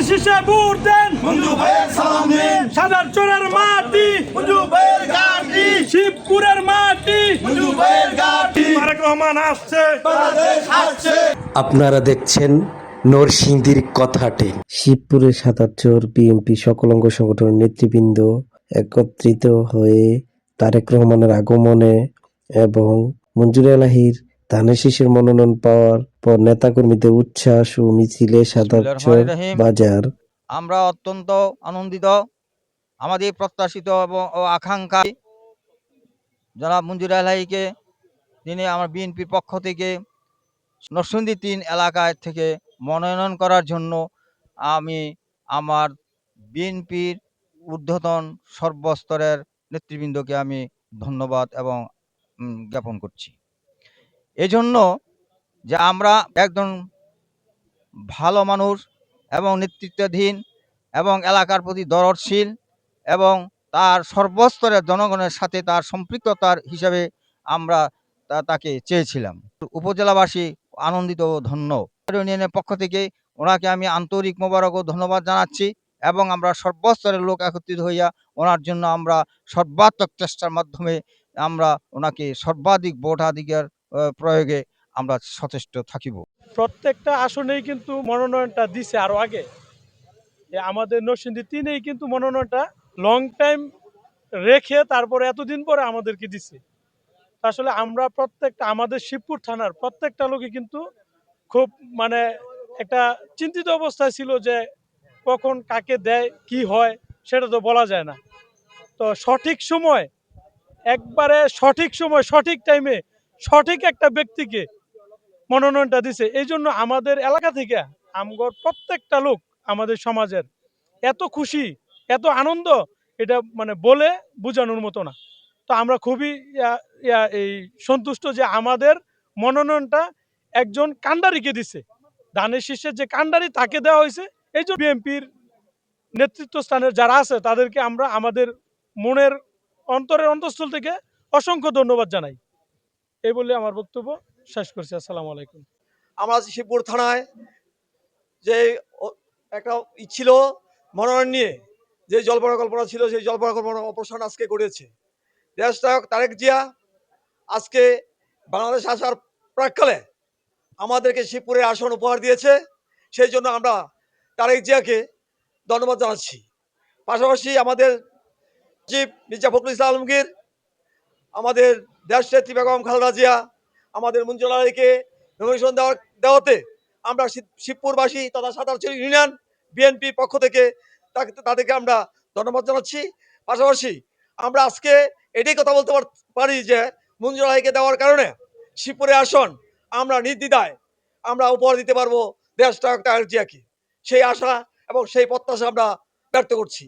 শীষে ভোট দেন, মঞ্জু ভাইয়ের সালাম দিন। সাদার চোরের মাটি, মঞ্জু ভাইয়ের ঘাঁটি, শিবপুরের মাটি, মঞ্জু ভাইয়ের ঘাঁটি। তারেক রহমান আসছে, বাংলাদেশ আসছে। আপনারা দেখছেন নরসিংদীর কথাটে। শিবপুরের সাতারচর বিএনপি সকল অঙ্গ সংগঠনের নেতৃবৃন্দ একত্রিত হয়ে তারেক রহমানের আগমনে এবং মঞ্জুর এলাহির ধানের শীষের মনোনয়ন পাওয়ার পর নেতাকর্মীদের উচ্ছ্বাস ও মিছিলে সাতারচর বাজার। আমরা অত্যন্ত আনন্দিত। আমাদের প্রত্যাশিত এবং আকাঙ্ক্ষা জনাব মঞ্জুর এলাহিকে তিনি আমার বিএনপির পক্ষ থেকে নরসিংদী ৩ এলাকায় থেকে মনোনয়ন করার জন্য আমি আমার বিএনপির ঊর্ধ্বতন সর্বস্তরের নেতৃবৃন্দকে আমি ধন্যবাদ এবং জ্ঞাপন করছি। এজন্য যে আমরা একজন ভালো মানুষ এবং নেতৃত্বাধীন এবং এলাকার প্রতি দরদশীল এবং তার সর্বস্তরের জনগণের সাথে তার সম্পৃক্ততার হিসাবে আমরা তাকে চেয়েছিলাম। উপজেলাবাসী আনন্দিত ও ধন্য। ইউনিয়নের পক্ষ থেকে ওনাকে আমি আন্তরিক মোবারক ও ধন্যবাদ জানাচ্ছি এবং আমরা সর্বস্তরের লোক একত্রিত হইয়া ওনার জন্য আমরা সর্বাত্মক চেষ্টার মাধ্যমে আমরা ওনাকে সর্বাধিক ভোটাধিকার প্রয়োগে আমরা সচেষ্ট থাকিব। প্রত্যেকটা আসনেই কিন্তু মনোনয়নটা দিছে আরো আগে। আমাদের নরসিংদী ৩-এই কিন্তু মনোনয়নটা লং টাইম রেখে তারপরে এতদিন পরে আমাদেরকে দিছে। আসলে আমরা প্রত্যেকটা আমাদের শিবপুর থানার প্রত্যেকটা লোকই কিন্তু খুব মানে একটা চিন্তিত অবস্থায় ছিল যে কখন কাকে দেয় কি হয় সেটা তো বলা যায় না। তো সঠিক সময় একবারে সঠিক সময় সঠিক টাইমে সঠিক একটা ব্যক্তিকে মনোনয়নটা দিছে। এই জন্য আমাদের এলাকা থেকে আমগর প্রত্যেকটা লোক আমাদের সমাজের এত খুশি এত আনন্দ এটা মানে বলে বোঝানোর মতো না। তো আমরা খুবই এই সন্তুষ্ট যে আমাদের মনোনয়নটা একজন কান্ডারিকে দিছে, ধানের শীষের যে কান্ডারি তাকে দেওয়া হয়েছে। এই জন্য বিএনপির নেতৃত্ব স্থানের যারা আছে তাদেরকে আমরা আমাদের মনের অন্তরের অন্তঃস্থল থেকে অসংখ্য ধন্যবাদ জানাই। এই বলে আমার বক্তব্য শেষ করছি। আসসালামু আলাইকুম। আমরা শিবপুর থানায় যে একটা ছিল মনোনয়ন নিয়ে যে জল পরিকল্পনা ছিল সেই জল পরিকল্পনা অপসারণ আজকে করেছে দেশনায়ক তারেক জিয়া। আজকে বাংলাদেশ আসার প্রাক্কালে আমাদেরকে শিবপুরের আসন উপহার দিয়েছে, সেই জন্য আমরা তারেক জিয়াকে ধন্যবাদ জানাচ্ছি। পাশাপাশি আমাদের চিফ মির্জা ফখরুল ইসলাম আলমগীর, আমাদের দেশনেত্রী বেগম খালেদা জিয়া, আমাদের মঞ্জুর আলীকে নমিনেশন দেওয়াতে আমরা শিবপুরবাসী তথা সাতারচর ইউনিয়ন বিএনপির পক্ষ থেকে তাদেরকে আমরা ধন্যবাদ জানাচ্ছি। পাশাপাশি আমরা আজকে এটাই কথা বলতে পারি যে মঞ্জুর আলীকে দেওয়ার কারণে শিবপুরের আসন আমরা নির্দ্বিধায় আমরা উপহার দিতে পারবো দেশনায়ক তারেক জিয়াকে। সেই আশা এবং সেই প্রত্যাশা আমরা ব্যক্ত করছি।